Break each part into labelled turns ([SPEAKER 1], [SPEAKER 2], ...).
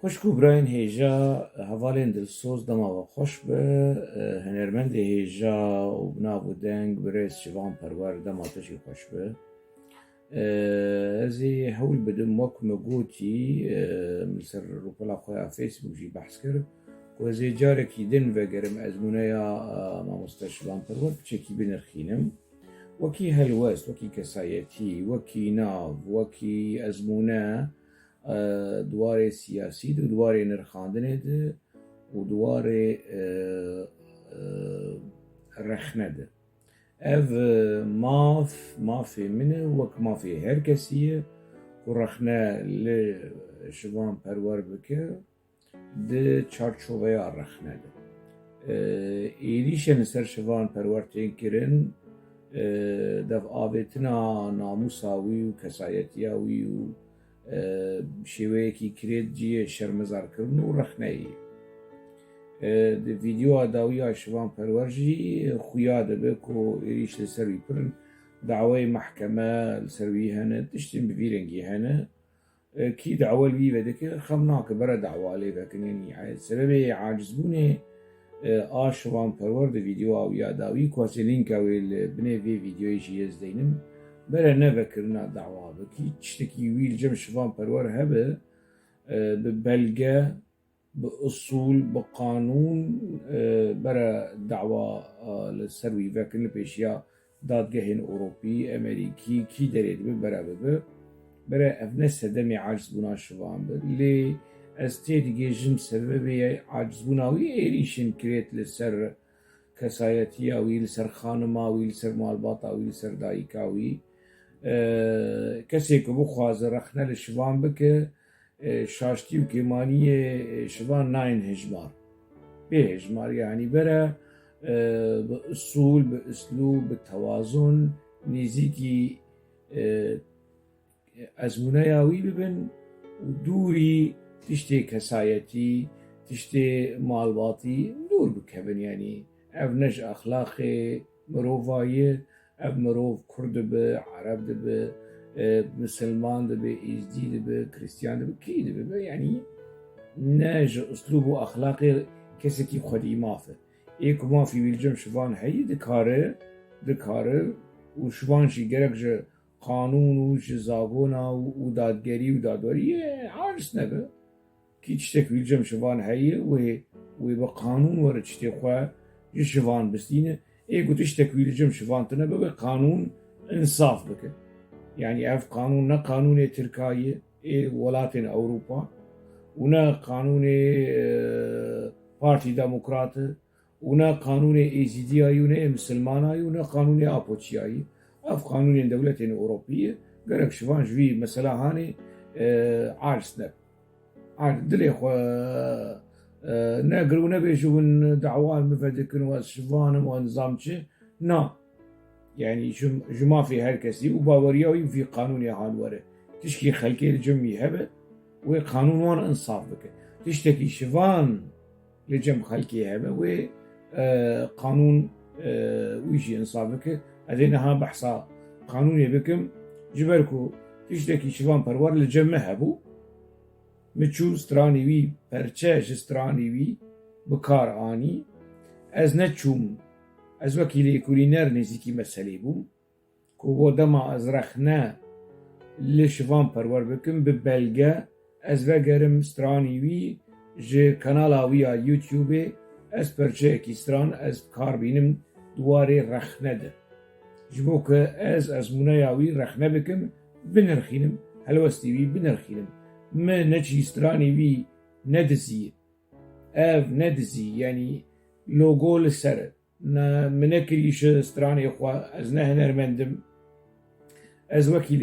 [SPEAKER 1] خوشکو براین هیجا هوالین دلسوز دما و خوش به هنرمند هیجا و بنابو دنگ برس شوان پرور دما تشی خوش به ازی هول بدم وک مگوتی مسر روپلا خواه فیسبوک جی بحث کرد و ازی جارکی دن وگرم ازمونه یا ما مستشوان پرور بچکی بنرخینم وكي هلوست وكي كسايتي وكي ناف وكي أزمونة دواري سياسي دواري نرخاندنه ودواري رخنده اف مافي منه وك مافي هركسية ورخنا لشوان پرور بكه ده چارچوبه رخنده ایلیشن سر شوان پرور تنکرن دف آبتنا ناموساوی و کسایتیاوی و شێوەیەکی کرێت جیە شەرمەزارکردن و ڕەخنەیی ڤیدیۆ داویە شوان پەروەرژی خویا دەبێت و ئێریش لەسەروی پرن داوای محکەمە لەسەروی هەنە تشتین بڤیرەنگی هەنە کی داوە وی بەدەکە خەم ناکە بەرە داوا لێ بەکەنێنی سەبەبێ عاجزبوونێ ئا شوان پەروەر دە ڤیدیۆ ئاویا داوی کۆسێ لینکاوێ بنێ vê ڤیدیۆیشی هێزدەینم بەرە نەڤەکردنا داوا بکی تشتێکی ویل جەم شوان پەروەر هەبە بە بەلگە بە ئوسوول بە قانون بەرە داوا لەسەروی ڤەکردن لە پێشیا دادگەهێن ئۆڕۆپی ئەمریکی کی دەرێت بێ بەرە ببە بەرە ئەڤ نە سەدەمی عاجزبوونا شوان بە لێ ئەس تێدیگێژم سەبەبێ عاجزبووناوی ئێریشن کرێت لەسەر کەسایەتیاوی لەسەر خانماوی لەسەر ماڵباتاوی لەسەر دایکاوی کەسێک بخوازە رەخنە لە شوان بکە شاشتی و کێمانیە شوان ناین هێژمار بێ هێژمار یعنی بەرە بە ئوسوول بە ئوسلوب بە تەوازن نێزیکی ئەزمونەیاوی ببن و دووری تشتێ کەسایەتی تشتێ ماڵباتی دوور بکەبن ینی ئەڤ نەش ئەخلاقێ مرۆڤایە ئەڤ مرۆڤ کورد دەبێ عەرەب دەبێ مسلمان دەبێ ئیزدی دەبێ کریستیان دەبێ کی دەبێ ینی نە ژە ئوسلوب و ئەخلاقێ کەسێکی خودی مافە ئێک و مافی ویلجەم شوان هەیە دکارە و شوانشی گەرەک ژە قانون و ژە زاگۆنا و دادگەری و دادوەری عاجز نەبێ کی تشتێک ویلجەم شوان هەیە wê bi qanûn were tiştê xwe ji şivan bistîne ê got tiştek wî şivan tune bibe qanûn insaf bike yanî ev qanûn ne qanûnê Tirkiyeyê ê welatên Ewropa û ne qanûnê Partî Demokratî û ne qanûnê êzîdiyayî û ne misilmanayî û ne qanûnê apoçiyayî ev qanûnên dewletên Ewropî gerek şivan ji vî mesela hanê aciz nebe dilê xwe نەگر و نەبێژون داوان بڤەدەکردن و شڤانم و نظام چ نا یعنی ji mafê her kesî û baweriya wî vî qanûnê halwere tişkî xelkê li cem wî hebe wê qanûn wan insaf bike tiştekî şivan li cem xelkê hebe wê qanûn wî jî insaf bike ez ê niha behsa qanûnê bikim ji ber ku tiştekî şivan perwar li cem me hebû miçû stranî wî perçe ji stranî wî bi kar anî ez neçûm ez wekî lêkolîner nêzîkî meselê bûm ku bo dema ez rexne li şivan perwer bikim bi belge ez vegerim stranî wî ji kanala wî ya YouTubeê ez perçeyekî stran ez kar bînim duwarê rexne de ji bo ku ez ezmûneya wî rexne bikim binirxînim helwestî wî binirxînim me neçî stranî wî nedizî ev nedizî yanî logo li ser min nekirî ji stranê xwe ez ne hunermendim ez wekî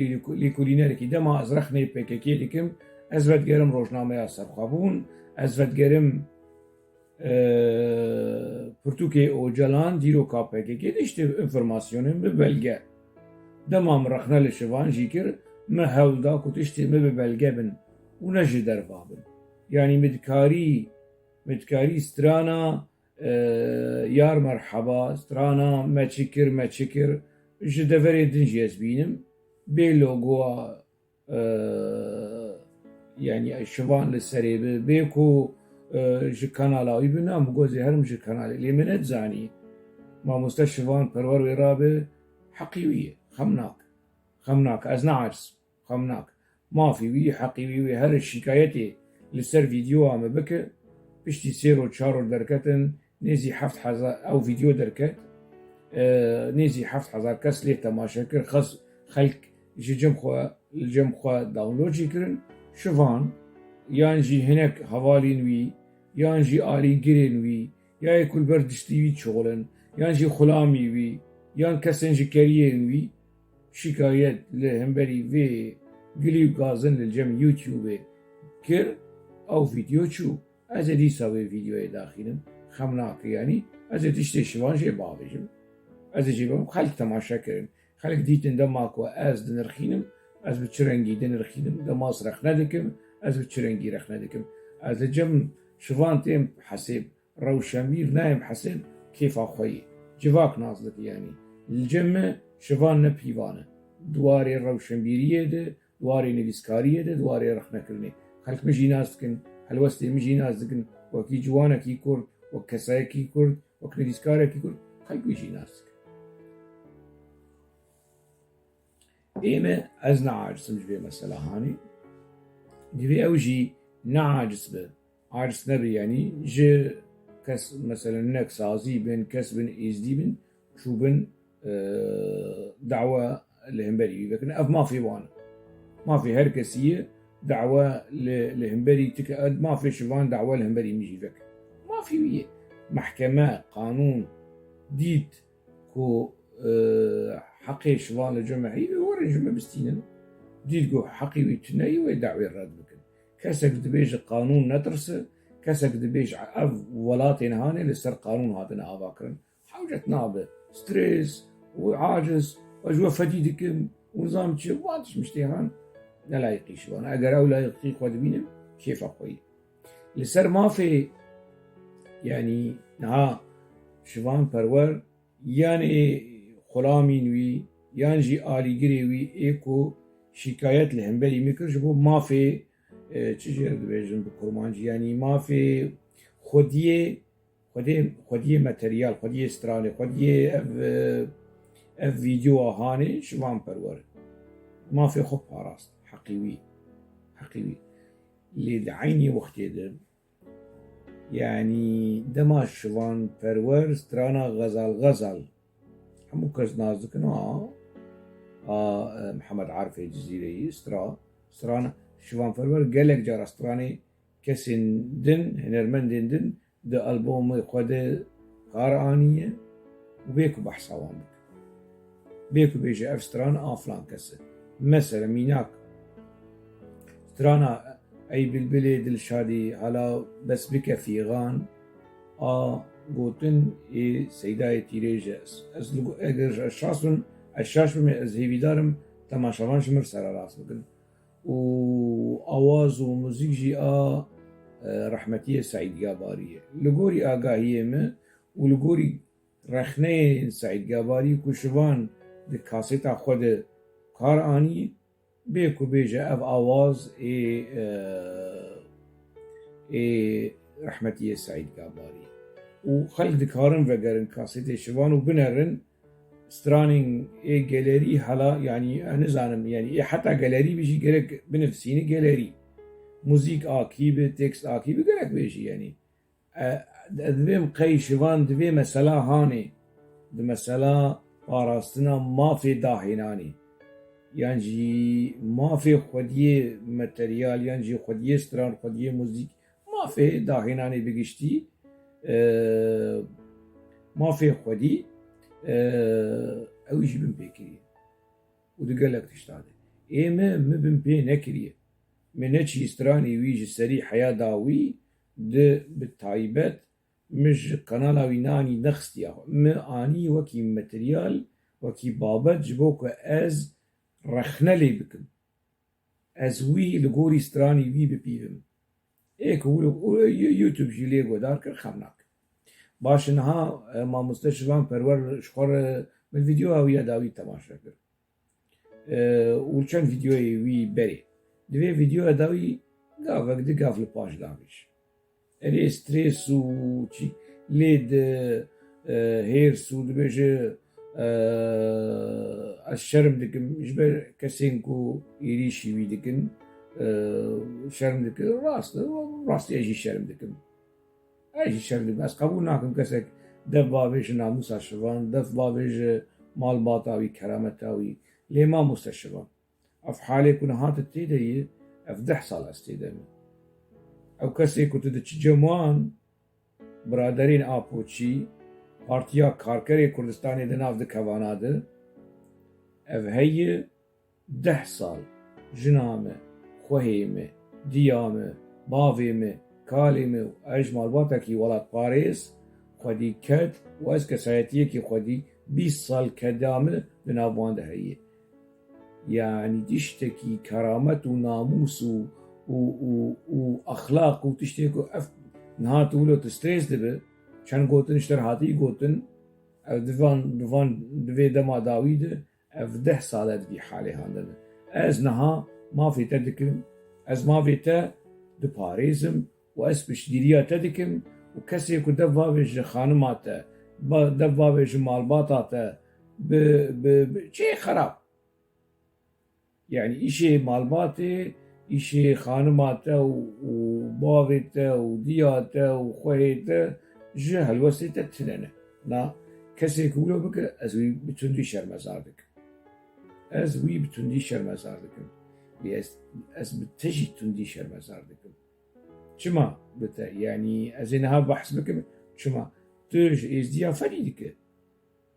[SPEAKER 1] lêkolînerekî dema ez rexnê PKK dikim ez vedgerim rojnameya serxwebûn ez vedgerim Pirtûkê Ocalan dîroka PKK tiştê informasyonên bi belge dema min rexne li şivan jî kir me hewl da ku tiştê me bi belge bin û ne ji derva bin yanî mitkarî strana yar merheba strana meçikir ji deverê din jî ez bînim bê logoya يعني شوان للسري بيكو جي كانالا ويبنا مقوزي هرم جي كانال اللي من زاني ما مستشفان برور ويرابه حقيوية خمناك أزنا عرس خمناك ما في وي حقيوية هر الشكايتي لسر فيديو عم بك بشتي سيرو تشارو دركتن نيزي حفت حزار أو فيديو دركت نيزي حفت حزار كس ليه تماشا كر خلق جي الجم خوا داونلود جي كرن شوفان يانجي هناك هوالين وي يانجي آلي جرين وي يا يكل بردشتي وي شغلن يانجي خلامي وي يان كسنجي كاريين وي شكايات لهمبري في قليو قازن للجم يوتيوب كر أو فيديو شو أزدي سوي فيديو داخلهم خمناك يعني أزدي شوان شي بابجم أزدي بام خلق تماشا كرن خلق ديتن دماكو أز دنرخينم أز بتشرنجي دنرخينم دماس رخندكم أز بتشرنجي رخندكم أز الجم شوان تيم حسيب روشامير نايم حسيب كيف أخوي جواك نازلك يعني الجمة شوان نبيوانا دواري روشنبيرية ده دواري نويسكارية ده دواري رخنا كرني خلق مجي نازكن هلوستي مجي نازكن وكي جوانا كي كرد وكسايا كي كرد وكنويسكاريا كي كرد خلق مجي نازكن إيمه از نعاجز مش بيه مسألة هاني دي أوجي نعاجز به عاجز نبي يعني جي كس مثلا نك سازي بين كس بين إزدي بين شو بين دعوة لهمبري لكن أف ما في وانا ما في هركسية دعوة لهمبري ما في شوان دعوة لهمبري ميجي فك ما في ويه محكمة قانون ديت كو حقي شوان الجماهير ورا جمع بستينن ديت كو حقي ويتناي ويدعوي الرد بكن كسك دبيج قانون نترسه كسك دبيج أف ولاتين هاني لسر قانون هاتنا أباكرن حوجة نابه ستريس وعاجز وجوا فديدكم ونظام شيء واتش مشتيهان لا يقيش وانا اقرا ولا يقيق ودبينم كيف اقوي لسر ما في يعني ها شوان برور يعني خلامين وي يانجي آلي جريوي ايكو شكايات لهمبري مكرش بو ما في تشجر دبيجن بكرمانجي يعني ما في خوديه ماتريال خوديه استرالي خوديه اف فيديو هاني شوان برور ما في خب راست حقيوي اللي دعيني وقتي ده يعني دماش شوان برور استرانا غزال همو كز نازكنا محمد عارف الجزيرة استرانا شوان برور قالك جار استراني كسن دن هنرمن دن ده ألبوم خود قارانية وبيكو بحثوان بيكو بيجي أفستران آفلان كسر مثلا ميناك سترانا أي بالبلد الشادي على بس بك في غان قوتن سيداي تيريجا أجر الشاش من أزهيبي دارم تماشاوان شمر سر راس بكن وآواز وموسيقى جي رحمتية سعيد قابارية لقوري آقاهية ما ولقوري رخنين سعيد قاباري كشوان دي كاسيتا خود کار آنی بیکو بیجه اف آواز رحمتي سعيد قاباري وخلق دكارن وقرن كاسيتي شوان وبنرن سترانين جاليري هلا يعني أنا زانم يعني حتى جاليري بيجي قرق بنفسيني جاليري موزيك كيبه تكست كيبه قرق بيجي يعني دبيم قي شوان دبي مسألة هاني بمسألة باراستنا ما في داهيناني يعني ما في خودية ماتريال يعني خودية ستران خودية موزيك ما في داهيناني بقشتي ما في خودي اويش بن بكري ودقلك تشتاده ايما مبن بي نكريه منتشي ستراني ويجي سري حياة داوي ده بالتايبات مش قنالا ويناني نخستيا ما اني وكي ماتريال وكي بابت جبوك از رخنلي بكم از وي لغوري ستراني وي ببيهم ايك هو يوتيوب جيلي قدار كر خمناك باش انها ما مستشفان پرور شخور من الفيديو هاوية داوي تماشا كر وچند فيديو وي بري دوی فيديو داوي gavek di gav li paş daviş. Erê stres û lê di hêrs û dibêje ez şerm dikim ji ber kesên ku êrişî wî dikin şerm dikim rastî ez jî şerm dikim. Ez jî şerm dikim. Ez qebûl nakim kesek dev bavê ji namusa şivan, dev bavê ji malbata wî, kerameta wî lê mamus te şivan. Ev halê ku niha tu têde yê, ev 10 sal ez têde me. Ew kesê ku tu diçî cem wan, biraderên Apoçî, Partiya Karkerê Kurdistanê di nav dikevana de, ev heye 10 sal jina me, xwehê me, diya me, bavê me, kalê me û ez ji malbatekî welatparêz xwedî ket û ez kesayetiyekî xwedî 20 sal keda me di nav wan de heye. Yani tiştekî keramet û namus û axlaq û tiştê ku ev niha tu wilo tu stres dibe, çend gotin ji te hatî gotin, ev di vê dema dawî de ev 10 sal vî halê handine. Ez niha mafê te dikim, ez mafê te diparêzim û ez piştgiriya te dikim û kesê ku dev bavê ji xanima te, dev bavê ji malbata te bi çê xerab. Yani işê malbatê, işê xanima te û bavê te û diya te û xwehê te ji helwestê te tune. Na kesê ku wilo bike ez wî bi tundî şermezar dikim. Ez wî bi tundî şermezar dikim. Ez bi te jî tundî şermezar dikim. Çima bi te? Yani ez ê niha behs bikim çima tu ji êzdiya felî dike.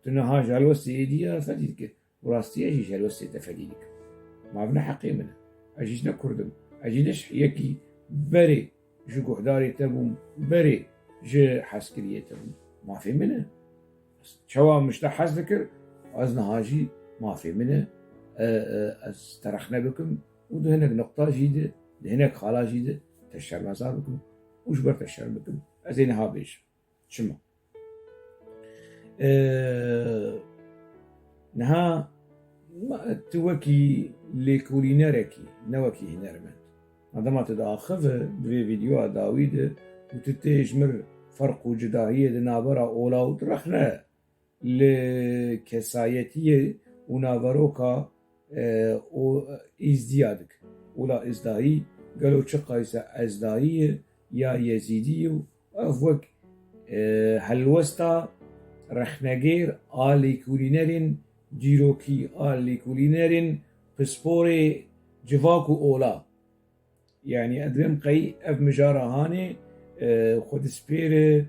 [SPEAKER 1] Tu niha ji helwestê êdiya felî dike. Rastiye jî ji helwestê te felî dikim. Mav ne heqê min e. Ez jî ne Kurdim. Ez jî ne yekî berê ji guhdarê te bûm, berê ji heskiriyê te bûm. Mafê min e. Çawa min ji te hez dikir, ez niha jî mafê min e. Ez terexne bikim û di hinek noqta jî de, di hinek xala jî de te şermezar bikim û ji ber te şerm bikim. Ez ê niha bêjim. Çima? Niha tu wekî lêkolînerekî, ne wekî hunermend. Dema tu diaxive di vê vîdyoa dawî de û tu tê ji mir ferq û cudahiyê di navbera ola û direxne li kesayetiyê û naveroka êzdiya dik. Ola êzdayî gelo çi qayse ezdayî ye ya yezîdî ye û ev wek helwesta rexnegêr a lêkolînerên cîrokî, a lêkolînerên pisporê civak û ola. Yani edvêm qey ev mijara hanê xwedîspêrê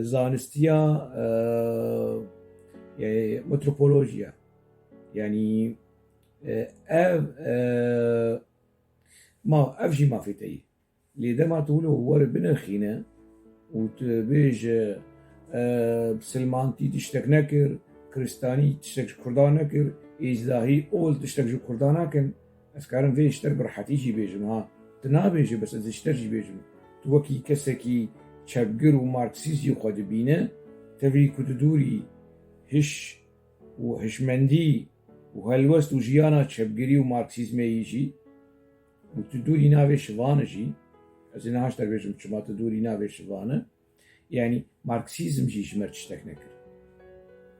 [SPEAKER 1] zanistiya metropolojiya. Yani ev jî mafê te yê. Lê dema tu wilo were binirxîne û tu bêje silmantî tiştek nekir, kiristanî tiştek ji Kurdan nekir, êzdahî ol tiştek ji Kurdan nekin, ez karim vê ji te bi rehetî jî bêjim. Ha tu nabêje bes ez ji te jî bêjim. Tu wekî kesekî çepgir û marksîst jî xwe dibîne, tevî ku di dûrî hiş û hişmendî û helwest û jiyana çepgirî û marksîzmê jî û tu dûrî navê şivanê jî, ez ê niha ji te bêjim çima tu dûrî navê şivanê, yani marksîzm jî ji me tiştek nekir.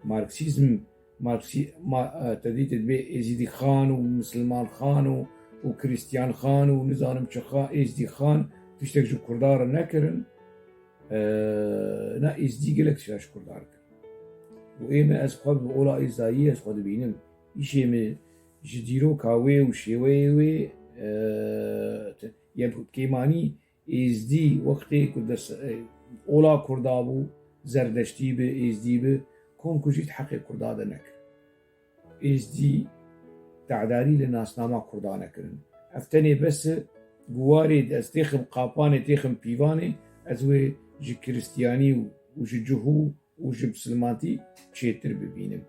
[SPEAKER 1] Marksîzm te dîtê dibe Êzîdî xan û Misilman xan û Krîstiyan xan û nizanim çi xan, Êzdî xan tiştek ji Kurdar re nekirin, na êzdî gelek tiştek ji Kurdar kir. û ême ez xwe bi ola êzdayî ez xwe dibînim. Îşê me ji dîroka wê û şêweyê wê kêmanî êzdî wextê ku ola Kurda bû, zerdeştî bi, êzdî bi, kom ku jî heqê Kurda de nekir. Êzdî te'darî li nasnama Kurda nekirin. Ev tenê bes e guwarê ez têxim qapanê têxim pîvanê, ez wê ji kiristiyanî û ji cihû û ji misilmantî çêtir bibînim.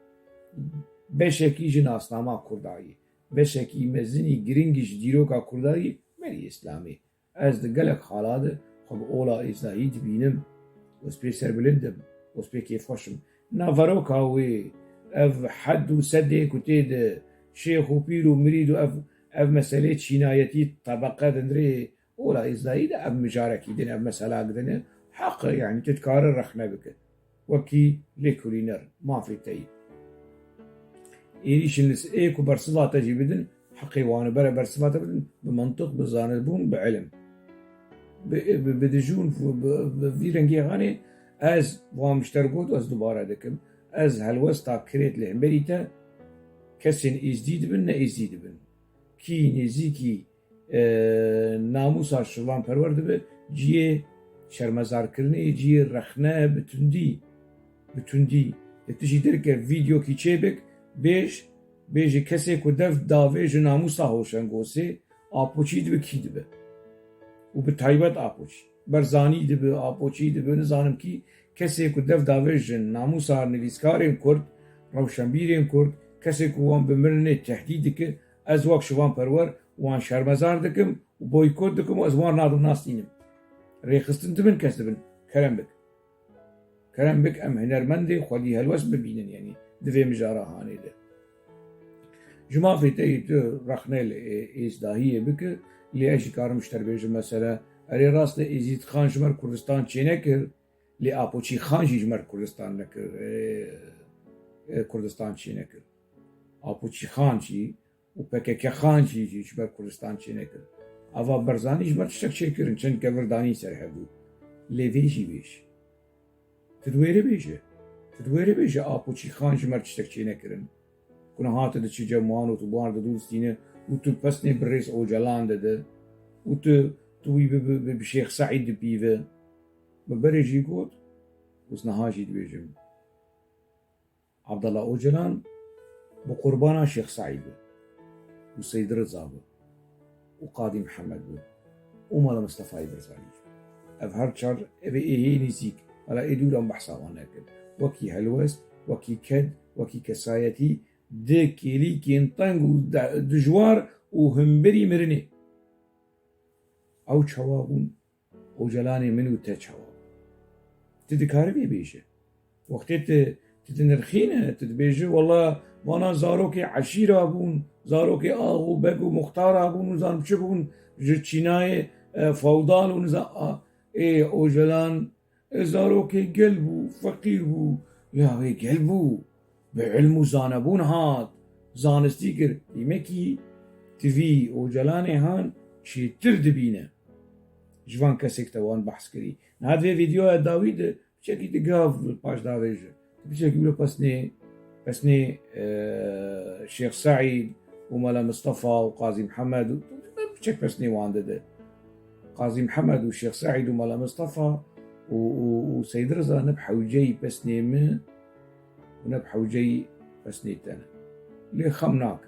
[SPEAKER 1] Beşekî ji nasnama Kurdayê, beşekî mezinî giringî ji dîroka Kurdayê merî İslamê. Ez di gelek hala de xwe bi ola êzdahî dibînim, ez pê serbilind im, ez pê kêfxweşim. Naveroka wê ev hed û sedê ku tê de şêx û pîr û mirîd û اف مسألة شنايتي طبقة دندري ولا إزاي ده اف مشاركي دين اف مسألة دين حق يعني تتكرر رخنا بك وكي لكولينر ما في تايب إيش الناس إيكو برصلات تجي بدن حقي وانا برصلات بدن بمنطق بزانبون بعلم بدجون في رنجي غاني از وام اشترقوت از دوباره دكم از هالوستا كريت لهم بريتا كسن ازديد بن ازديد بن كي نزيكي ناموسا شلان پرورد به جيه شرمزار کرنه جيه رخنه بتندي تجي درك فيديو كي چيبك بيجي كسي كو دف داوي ناموسا هوشن گوسي آپوچی دبه کی دبه و به تایبت آپوچی برزانی دبه آپوچی دبه نزانم کی کسی که دف داویجن ناموسار نویسکارین کرد روشنبیرین کرد کسی که وان بمرنه تهدید که از وقت شوان پرور وان شرمزار دکم و بویکوت دکم و از وان نادم ناستینم ریخستن دبن کس دبن کرم بک ام هنرمنده خوالی هلوس ببینن یعنی دوی مجاره هانه ده جمع في تيت رخنا الإصداهية بك اللي أشي كارم اشتربيج مثلا أري راس لإزيد خان جمر كردستان چينكر لأبوچي خان جمر كردستان نكر كردستان چينكر أبوچي خان جي وبكك خان جي جمر كردستان چينكر أفا برزاني جمر تشتك شكرن چند كفرداني سرحبو لفيجي بيش تدويري بيجي أبوچي خان جمر تشتك چينكرن كنا هات ده چی جمعان و تو بار ده دوستینه و تو پسنه برئیس اوجلان ده و توی به شیخ سعید بیوه ببری جی گود وس نهاجی دویجم عبدالله اوجلان بقربانا شيخ سعيد وسيد رضا وقاضي محمد ومالا مصطفى برزاني أظهر شر أبي إيه نسيك ولا إدول أم بحثا وناكل وكي هلوس وكي كد وكي كسايتي ده كيلي كينطنغ دجوار وهمبري مرني أو تشوابون وجلاني منو تشواب تذكر بي بيشه وقت تتنرخينه تتبيجي والله وانا زاروكي عشيرة بون زاروكي آغو بقو مختار بون وزان بشبون جتشيناي فوضال ونزا ايه اوجلان زاروكي قلبو فقير بو يا وي قلبو بعلمو زانبون هاد زانستيكر يمكي تفي اوجلاني هان شي تردبينه جوان كسك توان بحث كري هاد في فيديو داويد بشكل تقاف باش داويجه بشكل يقولوا بسني الشيخ سعيد وملا مصطفى وقاضي محمد بشكل بسني وانده قاضي محمد والشيخ سعيد وملا مصطفى وسيد رضا نبحوا جاي بسني من ونبحوا جاي بسني تانا ليه خمناك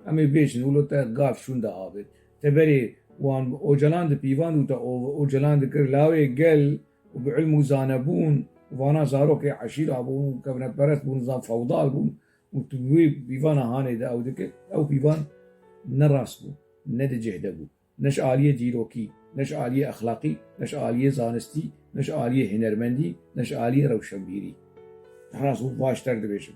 [SPEAKER 1] أمي بيش نقولوا تا قاف شون دا آبد تبري وان اوجلان دا بيوان وتا اوجلان دا كرلاوي قل وبعلمو زانبون وانا زاروكي عشيرة بون كبنا برت بون نظام فوضال بون وتبوي بيوانا هاني دا او دكت او بيوان نراس بون ند جهده بون نش آلية ديروكي نش آلية أخلاقي نش آلية زانستي نش آلية هنرمندي نش آلية روشنبيري راس بون باشتر دبيشم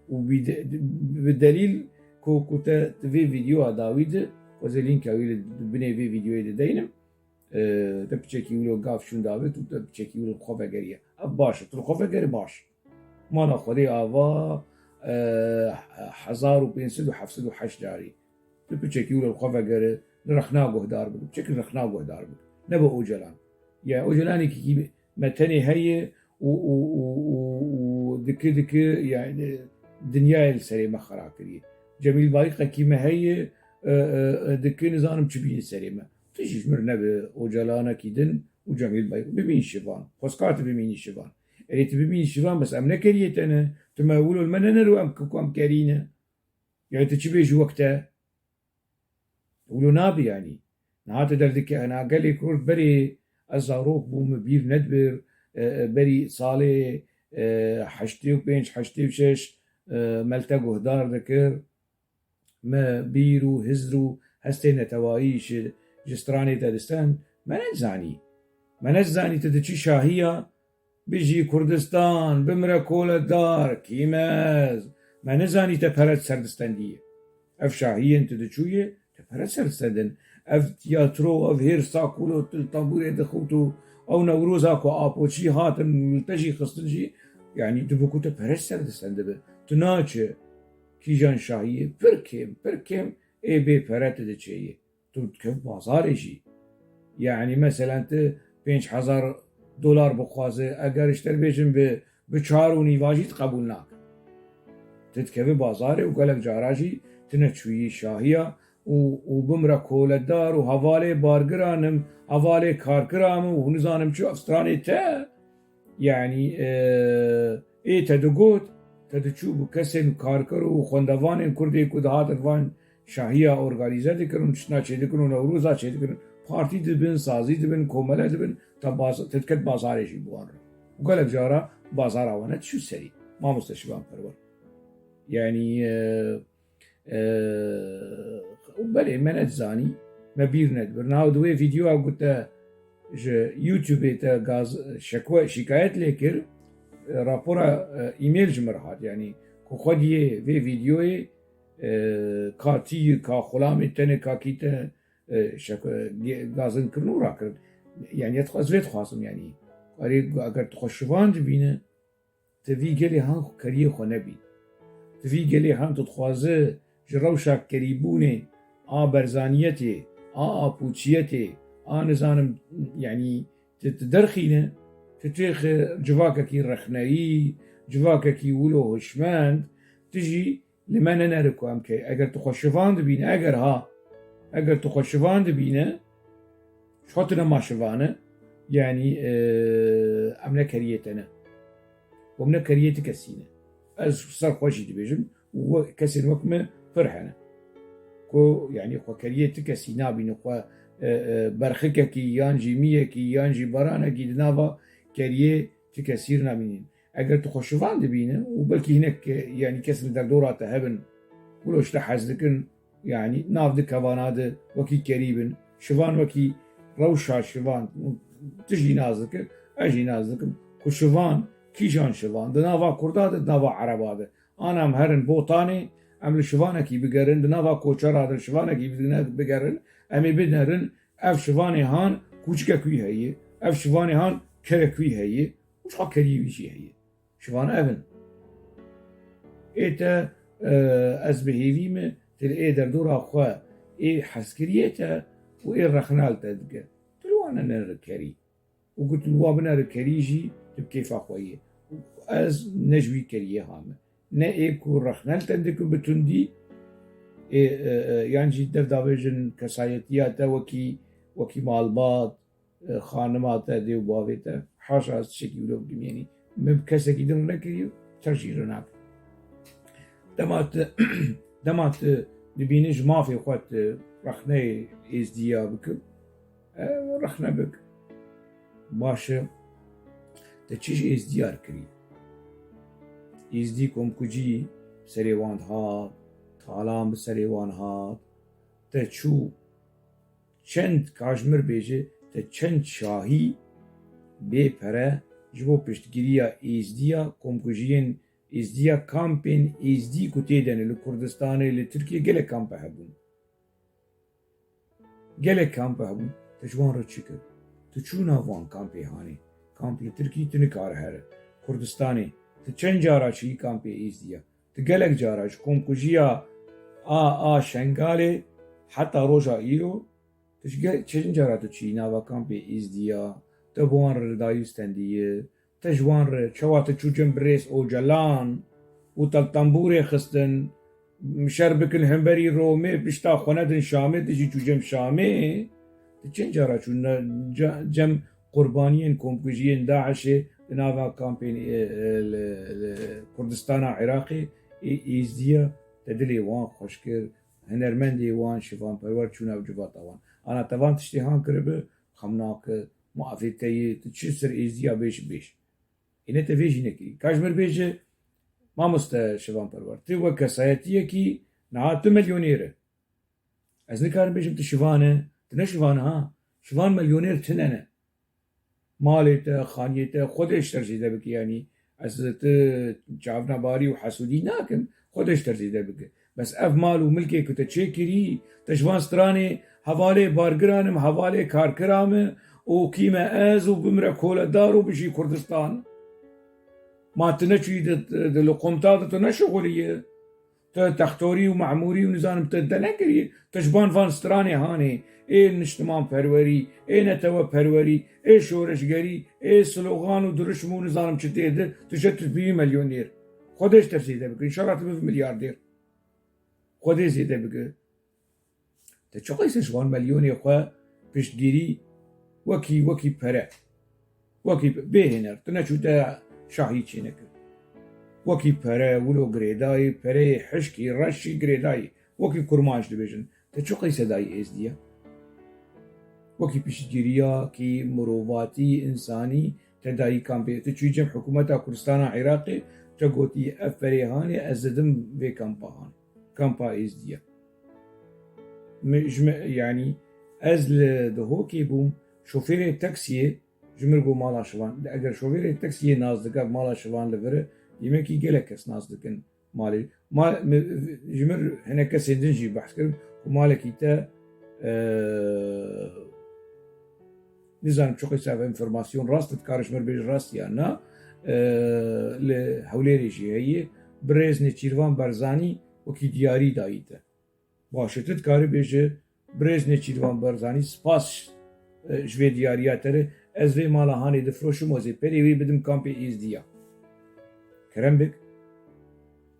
[SPEAKER 1] وبالدليل كنت في فيديو داويد وزلين كاويل بني في فيديو دينم تبچکی ولو قاف شون داوید و تبچکی ولو خوفه گریه باشه تو خوفه گری باش ما نخوری آوا 1578 داری تبچکی ولو خوفه گری رخنا گهدار بود بچکی رخنا گهدار بود نبا اوجلان یا اوجلانی که متنی هی و دك يعني دنيا السري مخرا كري جميل بايقه كيما هي دك نظام تشبين سريمه تيجي مرنا بأوجلانا كيدن وجميل بايق بمين شيفان خسكات بمين شيفان ريت بمين شيفان بس أمنا كريت أنا تما يقولوا المننا رو أم كرينا يعني تشبيش وقتها يقولوا نابي يعني نهات دردك أنا قال لي كرد بري أزاروك بو مبير ندبر بري صالي حشتي وبينش حشتي وشش ملتقو هدار ذكر ما بيرو هزرو هستين توايش جستراني تدستان ما نزاني تدشي شاهية بيجي كردستان بمرا كولا دار كيماز ما نزاني تبهرت سردستان دي اف شاهية تدشوية پرسر سدن اف تياترو اف هيرسا كولو الطابور دخوتو او نوروزا كو ابوشي هاتن ملتجي خستنجي يعني دبكوتا پرسر دسندبه تناچه کیجان شاهی پرکم ای بی پرت دچیه تو کف بازارشی يعني مثلا انت $5000 بخوازه اگر اشتر بیشن به 4 واجد قبول ناك تتكفي بازاري وقالك جاراجي تنشوي شاهية وبمرا كولدار وهوالي بارقرانم هوالي كاركرام ونزانم شو افستراني تا يعني ايه تدقوت تدچوب کسین کارکر و خوندوان کردی که دهات وان شاهیا ارگانیزه دکرن شنا چه دکرن نوروزا چه دکرن پارتی دبن سازی دبن کومله دبن تا تدکت بازارشی بوان و قالك جارا بازار آوانت شو سری ما مستشفان پرور يعني بله من اتزاني ما بيرند برناو دوي فيديو او قلت يوتيوب تا غاز شكوى شكايت لكر راپورا ایمیل جمرهات يعني خودیه في فيديوه كاتير كا خلام تنه كا كيته غازن كرنو راكر يعني يتخزويت خاصم يعني اگر تخشوان بینه تفي گلی هان کریه خو نبی تفي گلی هان تتخوازه جروشا كريبونه برزانيته پوچيته نزانم يعني تدرخينه تتيخ جواككي رخنائي جواككي ولو هشماند تجي لما ننركو امكي اگر تخشفان دبينه اگر تخشفان دبينه شخطنا ما شفانه يعني امنا كريتنا ومنا كريت كسينه از صار خوشي دبيجم وكسين وكمه فرحنا كو يعني خو كريت كسينا بينه خو برخككي يانجي ميكي يانجي برانكي دنافا كريه تكسير نامين اگر تخشوان دبينه وبلكي هناك يعني كسر دردورات هبن ولوش تحزدكن يعني نافدك هواناد وكي كريبن شوان وكي روشا شوان تجي نازك اجي نازك كشوان كيجان شوان دنافا كرداد دنافا عرباد انا مهرن بوطاني عمل شوانكي بقرن دنافا كوچراد شوانكي بقرن امي بدنرن اف شواني هان كوچككوي هي اف شواني هان كركوي هي وش حكري ويشي هي شوان افن ايتا از بهيفيم تل اي دردورا خوا اي حسكريتا واي رخنالتا دقا تلو انا نركري وقلت الوابنا ركريجي تبكيف اخوية از نجوي كريه هامه نا ايكو رخنالتا دقا بتندي يعني دفدابيجن كسايتياتا وكي مالبات خانمات دي وباويتا حاشا از شكي ولو بمياني مبكسة كي دون نكريو ترجي رناك دمات نبينيش ما في وقت رخني ازديا بك رخنا بك باشا تشيش ازديار كري ازديكم كجي سريوان هات تالام بسريوان هات تشو چند کاجمر بیجه تا چند شاهی بی پره جبو پشتگیریا ایزدیا کمکوژین ایزدیا کامپین ایزدی کتیدن لکردستانه لترکیه گله کامپه هبون تجوان رو چکر تچونا وان کامپه هانی کامپ لترکیه تنکار هره کردستانه تچند جارا چی کامپه ایزدیا تگلک جارا کمکوژیا شنگاله حتی روژا ایرو چند جاراتو چی ناوا کامپی ازدیا تبوان ردایو ستندیه تجوان چوات چوچن بريس او جلان و تلتنبوري خستن مشربكن همبري رومي بشتا خوندن شامي تجي چوچم شامي چند جاراتو جم قربانيين كومكوجيين داعش ناوا كامبين كردستان عراقي ازدیا تدلي وان خوشكر هنرمندي وان شفان پرور چونا و جبات وان انا توان تشتهان كربه خمناك معافيتي تشسر ازديا بيش اینه تفيجي نكري كاجمر بيجي ما مست شفان پرور تو كسايتيه كي نهات مليونيره از نكارم بيجم تشفانه تنشفانه ها شفان مليونير تننه مالته خانيته خودش ترجيده بك يعني از جابنا باري وحسودي ناكم خودش ترجيده بك بس اف مال و ملكي كنت تشيكري تشوان ستراني حوالي بارگرانم حوالي كاركرام و كيما از و بمرا كولا دارو بشي كردستان ما تنشي دلقومتا تنشغلية تختوري ومعموري ونزانم تدنكري تشبان فان ستراني هاني ايه نشتمان پروري ايه نتوى پروري ايه شورشگري ايه سلوغان ودرشم ونزانم چتيده تشتت بي مليونير خودش ترسيده بك ان شاء الله تبقى ملياردير خودش زيده بك تشوقي سشوان مليوني خوا پشتگيري وكي پره وكي بهنر تنشو تا شاهي چينك وكي پره ولو گريداي پره حشكي رشي گريداي وكي كرماش دبيجن تشوقي سداي ازديا وكي پشتگيريا كي مروفاتي انساني تداي كامبي تشويجم حكومتا كردستان عراقي تقوتي افريهاني ازدم في كامباهان كامبا ازديا يعني ازل دهوكي بوم شوفير التاكسي جمرگو مالا شوان اگر شوفير التاكسي نازدك مالا شوان لفره يمكن يجيلك كس نازدكن مالي ما جمر هنا كس دنجي بحث كرم ومالك يتا نزانم شو قيسا انفورماسيون راست تكارش مربيج راست يانا لهوليري جي هي بريز نيتشيروان برزاني وكي دياري دايته باشتت كاري بيجي بريز نيتشيروان برزاني سباس جوي ديارياتره از وی مالا هانی دفروشم وزی پری وی بدم کامپی ازدیا کرم بک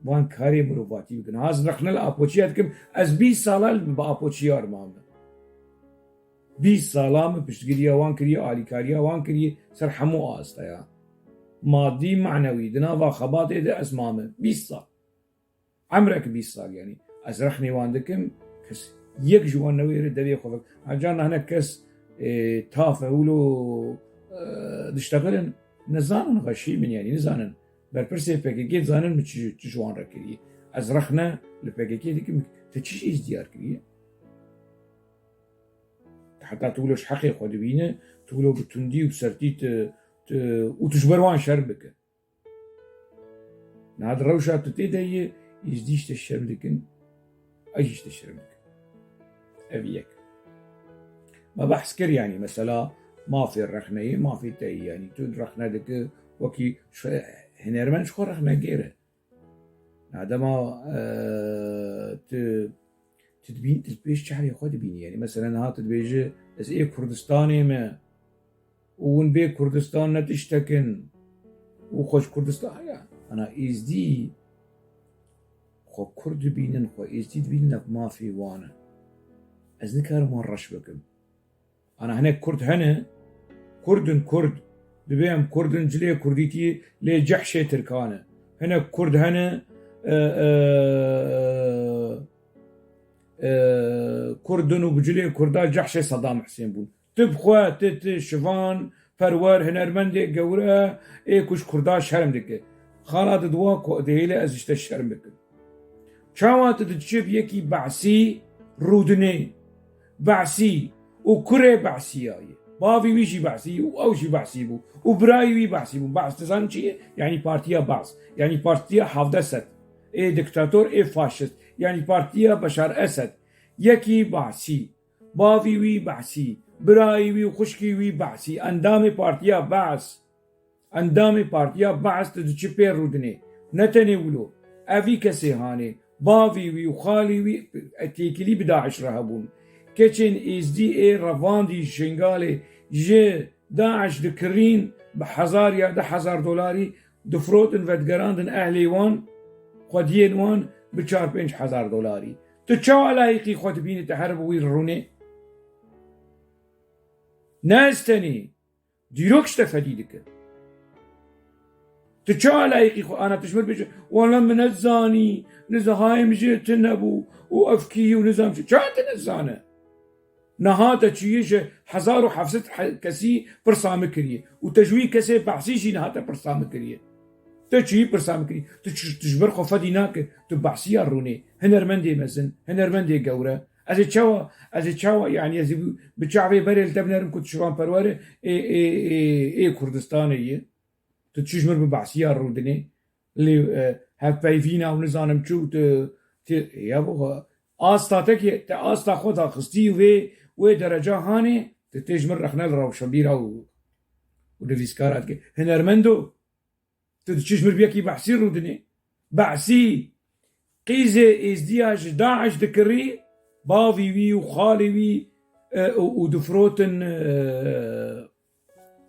[SPEAKER 1] وان کاری مروفاتی بکن هاز رخنل آپوچیات کم از 20 سالال با آپوچیار مام 20 سالام پشتگیریا وان کریه آلیکاریا وان کریه سر حمو آستایا مادی معنوی دناوا خباطه ده اسمامه 20 سال عمرك 20 سال يعني از رخني وان دكم كس يك جوان نوير دبي خوفك عجانا هنا كس تافه ولو دشتغلن نزانن غشي من يعني نزانن برپرسه PKK زانن مش جوان ركري از رخنا لPKK ديك تشيش ازديار كريه حتى تقولوش حقي خود بينه تقولو بتندي وبسرتي وتجبروان شربك نهاد روشة تتيدي يزديش تشرب لكن ايش تشرب لك ابيك ما بحث كر يعني مثلا ما في الرخنة ما في تاي يعني تود رخنة دك وكي هنرمن شخو رخنة غيره هذا ما تدبين تدبيش شحري خود بيني يعني مثلا ها تدبيج از ايه كردستاني ما ون بي كردستان نتشتكن وخوش كردستان يعني انا ازدي خو كرد بينن خو ازدي بينن ما في وانا از نكار مرش بكم انا هناك كرد هنا كرد دبيم كردن جلي كرديتي لي جحشة تركانه هنا كرد هنا كردن وبجلي كردا جحشة صدام حسين بون تبخوا تت شفان پرور هنرمند گوره ای کش کردا شرم دکه خالات دوا کو دهیله از اشته شرم بکن چاوات دچب یکی بعثی رودنه بعثی و کره بعثی آیه باوی ویشی بعثی و اوشی بعثی بو و برای وی بعثی بو بعث تزان چیه یعنی پارتیا بعث یعنی پارتیا حافظ اسد ای دکتاتور ای فاشست یعنی پارتیا بشار اسد یکی بعثی باوی وی بعثی برای وی خوشکی وی بعثی اندام پارتیا بعث اندام پارتیا بعث تدچ پیر رودنه نتنی ولو اوی کسی هانه باوی وی و خالی وی تیکلی بداعش رهبون كتشن از دي اي رفاندي شنغالي جي داعش دكرين بحزار يا $1000 دفروتن ودقراندن اهلي وان خودين وان بچار $5000 تشاو علايقي خود بيني تحرب وير روني ناس تاني ديروكش تفديدك تشاو علايقي خو انا تشمر بيش ولا من الزاني نزهاي مجي تنبو وافكي ونزام شو تنزانه نهاتا چیه 1700 کسی پرسام کریه و تجوی کسی بحثیشی نهاتا پرسام کریه تو چی پرسام کریه تو تجبر خوفدی ناکه تو بحثی رونه هنرمندی مزن هنرمندی گوره از چاوا يعني از بچاوی بریل تبنرم کت شوان پرواره ای کردستانیه تو تجبر بحثی رونه لی هف پیوینا و نزانم چو يا بو آستاتك آستا خدا خستي و درجة هاني تتجمر رخنا الروشنبيرا ودفيسكارات هنرمندو تتشجمر بيكي بحسي رودني بحسي قيزة ازدياج داعش دكري باوي وي وخالي وي ودفروتن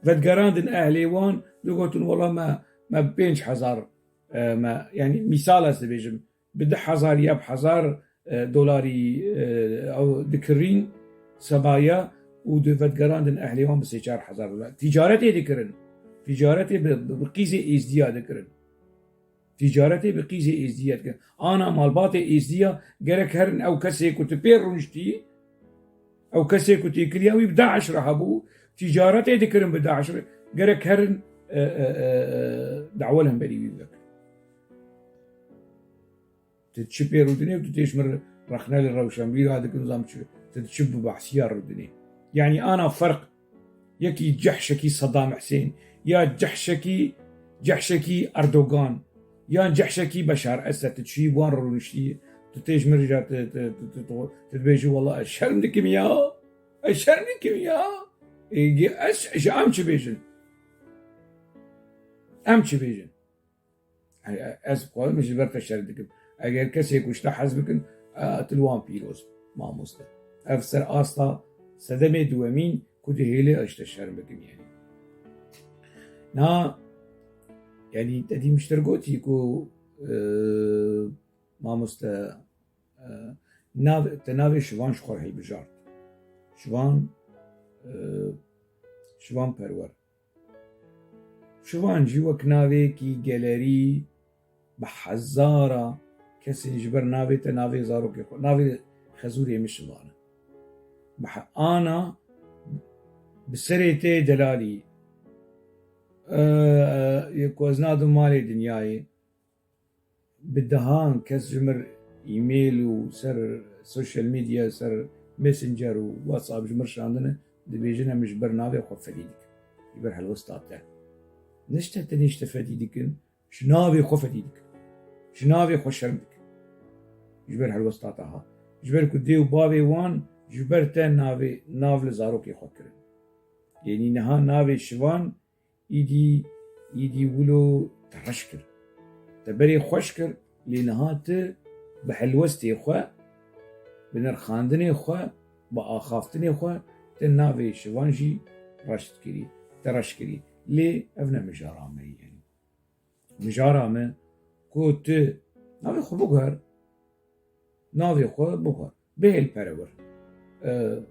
[SPEAKER 1] فدقراندن اهليوان لقوتن والله ما بينش حزار ما يعني مثال هسه بيجم بده حزار ياب حزار دولاري او دكرين سبايا ودفدقراندن اهليوان بسيجار حزار دولار تجارتي دكرن تجارتي بقيزة ازدياد دكرن تجارتي بقيزة ازدياد انا مالباتي ازديا قالك هرن او كسي كنت بيرونشتي او كسي كنت يكرياوي ب 11 هبو تجارتي ذكرن ب 11 قالك هرن دعولهم بريوي بك تتشبير ودنيا وتتشمر رخنا للروشنبيل هذا كل نظام تتشب بحسيار ودنيا يعني انا فرق يكي جحشكي صدام حسين يا جحشكي اردوغان يا جحشكي بشار اسد تشيب وان رونشتي تتيج مرجع تتبيجي والله الشرم دكم يا الشرم دكم يا اش امشي بيجن از قول مش برت الشرم دكم اگر کسی کشته حزبكن تلوان پیروز ما مسلم افسر استا صدمه دومين كده هيلي اشت الشرم بكم يعني نا يعني تدي مشترقوتي كو ما مستا تناوي شوان شخور هي بجارت شوان پرور شوان جيوك ناوي كي جالري بحزارة كسي نجبر ناوي تناوي زارو كي ناوي خزوري مش شوانه أنا بسريتي دلالي يكوزنادو مالي دنياي بدهان كس جمر ايميل وسر سوشيال ميديا سر ميسنجر وواتساب جمر شاندنا دبيجنا مش برنامج خو فديدك يبر هالوسطات نشتا تنيشتا فديدك شناوي خو فديدك شناوي خو شرمك يبر هالوسطاتها يبر كديو بابي وان جبرتا ناف لزاروكي خوكرن يعني نها ناوي شوان يدي ولو ترشكر تبري خوشكر لنها ت بحلوستي خو بنرخاندني خو بآخافتني خو تناوي شوان جي رشت كري ترشكري لي افنا مجارامه يعني مجارامه كوت ناوي خو بغر ناوي خو بغر بهل پرور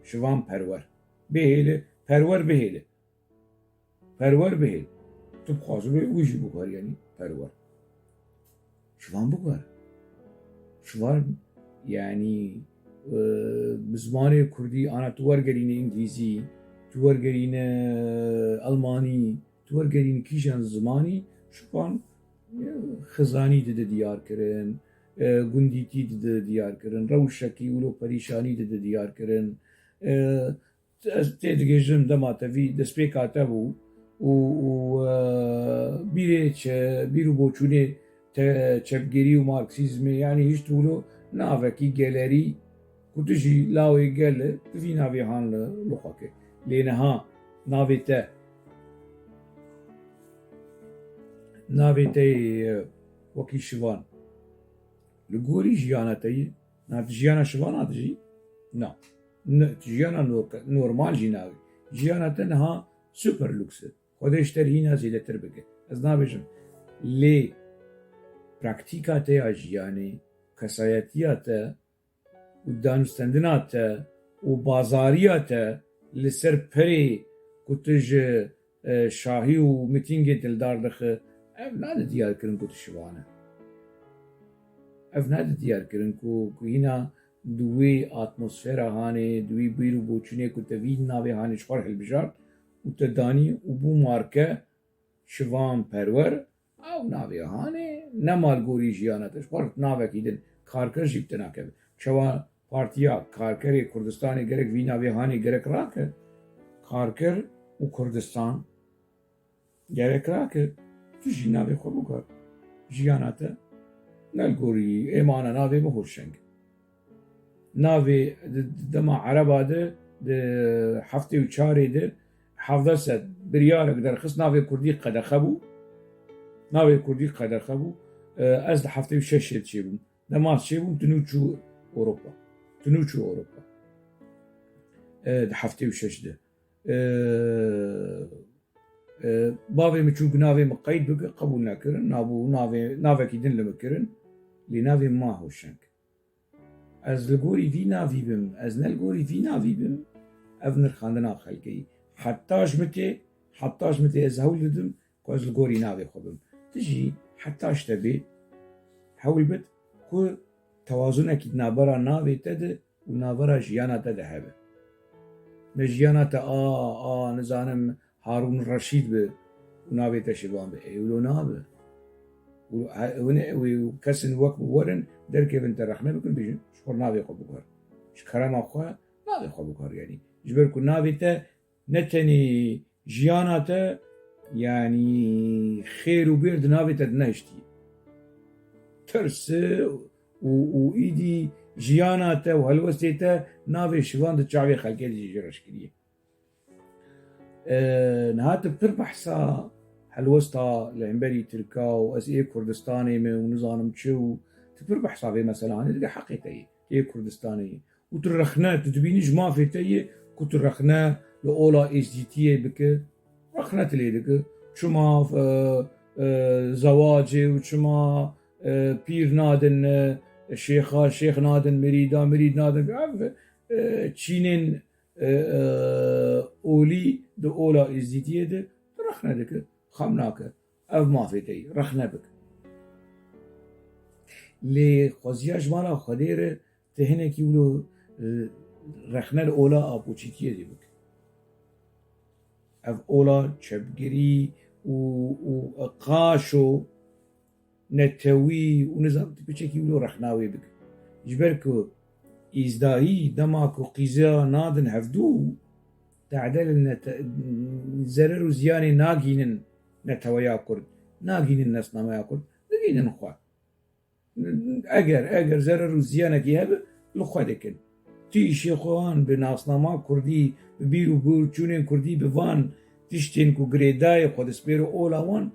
[SPEAKER 1] شوان پرور بهله پرور بهله تو بخوازو به ویجی بکار یعنی پرور شوان بکار شوان یعنی بزمان کردی آنا تورگرین انگلیزی تورگرین المانی تورگرین کیشان زمانی شوان خزانی ده دیار کرن گندیتی ده دیار کرن روشکی ولو پریشانی ده دیار کرن تدگیجم دما تفی دسپیکاته بو و بیرو بوچونه چپگیری و مارکسیزم یعنی هیچ طولو ناوکی گلری کتوشی لاوی گل تفی ناوی هان لخوکه لینها ناوی ته وکی شوان لگوری جیانا تایی نات جیانا شوان آت جی نا جیانا نورمال جی ناوی جیانا تنها سوپر لوکسه خودش تر هینا زیده تر بگه از نابیشم لی پراکتیکا تیا جیانی کسایتیا تا و دانستندنا تا و بازاریا تا لسر پری کتج شاهی و میتینگ دلدار دخه اف ناده دیار کرن کتش شوانه اف ناده دیار کرن کو هینا دوی اتمسفر هانه دوی بیرو بوچونه کتوی ناوی هانه شخور حل بجارد و تدانی و بو مارکه شوان پرور او ناوی هانه نمال گوری جیانه تشخور ناوی کیدن کارکر جیبت ناکه شوان پارتیا کارکر کردستان گرک وی ناوی هانه گرک راکه کارکر و کردستان گرک راکه تو جی ناوی خو بکر جیانه تا نلگوری ایمان ناوی بهوشنگ ناوی دما عربا ده هفته و چاره ده 700 بریارک در خص ناوی کردی قدخه بو ناوی کردی قدخه بو از ده هفته و 6 چی بوم دماس چی بوم تنوچو اوروبا ده هفته و 6 ده باوی مچوک ناوی مقید بگه قبول نکرن ناوی کی دن لمکرن لی ناوی ما هوشنگ از لگوری وی ناوی بم از نلگوری وی ناوی بم اف نرخاندنا خلقی حتاش متی از هول دم که از لگوری ناوی خوبم تجی حتاش تبی هول بد که توازن اکید نابرا ناوی تده و نابرا جیانا تده هبه نجیانا تا نزانم هارون رشید به ناوی تشبان به اولو نابه و کسن وقت ورن درکه بنت رخنه بکن بیشن شکر ناوی خوب بکار شکرم آخواه ناوی خوب بکار یعنی جبر کن ناوی تا نتنی جیانا تا یعنی خیر و برد ناوی تا نشتی ترس و ایدی جیانا تا و هلوستی تا ناوی شوان دا چاوی خلقه دی جرش کریه نهات بتر بحثا هلوستا لعنبري تركا وأسئلة كردستاني ونظام تشو تبر بحثا في مثلا هذا حقيقي هي كردستاني وترخنا تدبيني جما في تي كترخنا لأولا إس دي تي بك رخنا تليدك شما زواجي وشما بير نادن شيخ نادن مريد نادن تشينين أولي دو أولا إس دي تي ده رخنا دك خمناك أو ما في تي رخنا بك لي خوزياج مالا خدير تهنا كيولو رخنا الأولى أبوشيتية دي بك أف أولى تشبجري و قاشو نتوي ونظام تبيتش كيولو رخناوي بك جبركو إزداهي دماكو قيزا نادن هفدو تعدل زرر زياني ناقينن نتويا كرد ناقينن نسنا يا كرد ناقينن خوا اگر زرر زيانه كي هب لخوا دكن تي شيخوان بناسنما كردي بيرو بورچونين كردي بوان تشتين كو غريداي خود سپيرو اولاوان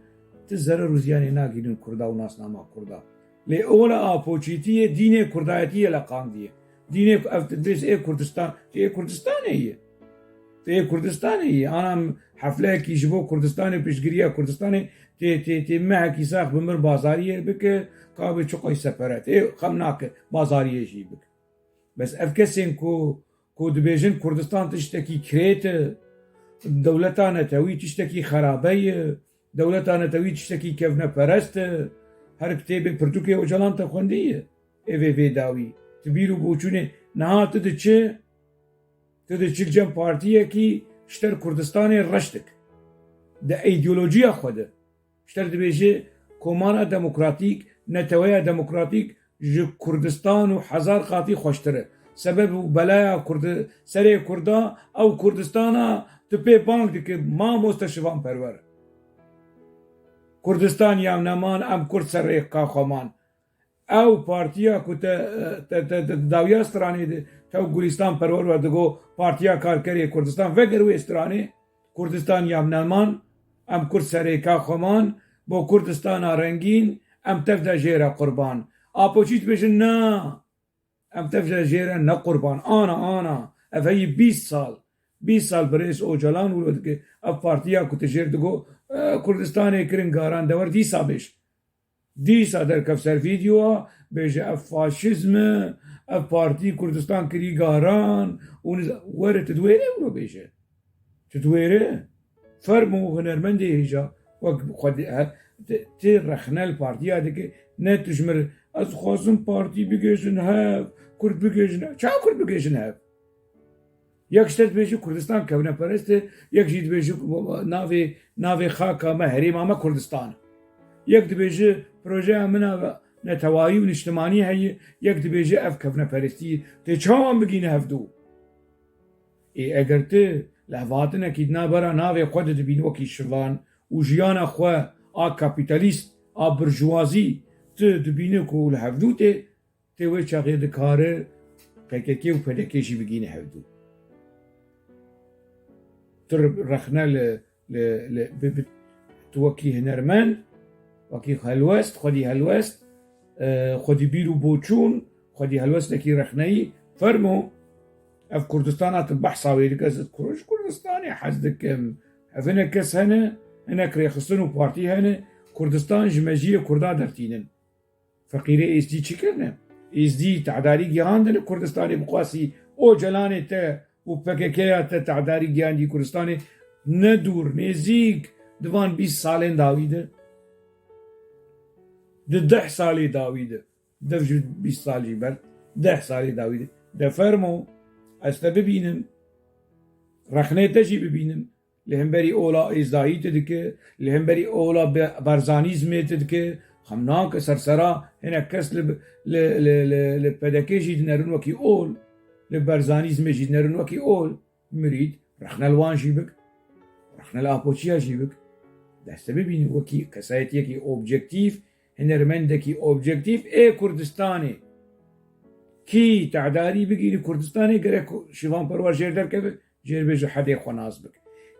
[SPEAKER 1] تزرر زياني ناقينن كردا وناسنما كردا لي اولا اپوچيتي دين كردايتي لقان دي دين افتدرس كردستان تي كردستانيه كردستاني أنا حفلة كي جبو كردستاني بيشجريا كردستاني تي معك يساق بمر بازارية بك كابي شقي سفرات خمناك بازارية شي بك بس أفكسين كو دبيجن كردستان تشتكي كريت دولتنا توي تشتكي خرابية دولتنا توي تشتكي كيفنا برست هر كتابي برتوكي وجلان تخوندية في داوي تبيلو بوچونه نهات تدچه تده چلجن پارتیه کی شتر کردستان رشتک ده ایدئولوژیا خوده شتر دبیجه کمانا دموکراتیک نتویا دموکراتیک جو کردستان و هزار قاطی خوشتره سبب بلایا سر کردا او کردستانا تپی بانک دکه ما مستشفان پرور کردستان یام نمان ام کرد سر قاخمان او پارتیا کو داویا استرانی ده تو گلستان پرور و دگو پارتیا کارکری کردستان وگر و استرانی کردستان یام نمان ام کرد سریکا خمان با کردستان رنگین ام تفدا جیرا قربان اپوچیت بشن نه ام تفدا جیرا نه قربان انا افهی 20 سال برئیس اوجلان ولد که اف پارتیا کو تجیر دگو کردستان کرن گاران دور دیسا در کفسر ویدیو بیجه اف فاشیزم اف پارتی کردستان کری گاران وره تدویره ولو بیجه تدویره فرمو هنرمنده هجا وقت تی رخنه الپارتی هاده که نه تجمر از خواستم پارتی بگیشن هف کرد بگیشن چا کرد بگیشن هف یک شتت بیجه کردستان کونه پرسته یک جید بیجه ناوی خاکا محریم اما کردستان یک دبیجه پروژه منا نتوایی و اجتماعی هی یک دبیجه اف کفنه پرستی تی چاوان بگینه هفدو اگر تی لحظاتن اکید نابرا ناوی خود دبین وکی شوان و جیان خواه کپیتالیست برجوازی دبینه که الهفدو ته وی چاقی دکاره PKK و PDKشی بگینه هفدو تر رخنا توكي هنرمن وكي هلوست خدي هلوست خدي بيرو بوچون خدي هلوست لكي رخناي فرمو اف كردستان بحثا ويدكز كروش كردستاني حزدك افنا كس هنا كريخستون بارتي هنا كردستان جمجيه كردا درتينن فقيري اس دي تشكرنا اس دي تعداري جهاندن كردستاني بقاسي او جلاني تا و PKK تعداري جهان دي كردستاني ندور نزيك دوان 20 سالين داويده ده 10 سالي داويده ده 20 سالي بل 10 سالي داويده ده فرمو استا ببينم رخنه تجي ببينم لهم بري اولا ازداهي تدك لهم بري اولا برزانيزم تدك خمناك سرسرا هنا كس لبدكي جي نرن وكي اول لبرزانيزم جي نرن وكي اول مريد رخنا الوان جيبك رخنا الابوتشيا جيبك دسته ببینی وکی کسایتی کی اوبجکتیف هنرمنده کی اوبجکتیف کردستانی کی تعداری بگیری کردستانی گره شیوان پرور جیر در که جیر بجو حده خوناز بک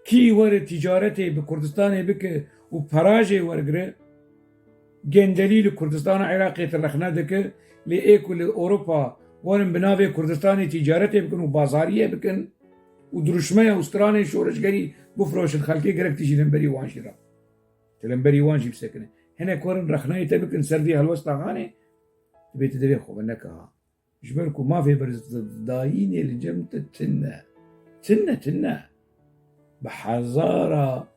[SPEAKER 1] کی ور تجارتی به کردستانی بک و پراجه ورگره گندلیل کردستان عراقی ترخنه دکه لی ایکو اوروپا ورن بناوی کردستانی تجارتی بکن و بازاریه بکن و درشمه استرانی شورشگری بفروشن خلقی گرک تجیلن بری وانشی را تلمبري وانجي بسكنه هنا كورن رخناي تبكن سردي هالوسط غاني تبي تدري خو بنكها جبركو ما في برز دايني لجمت تنة بحزارة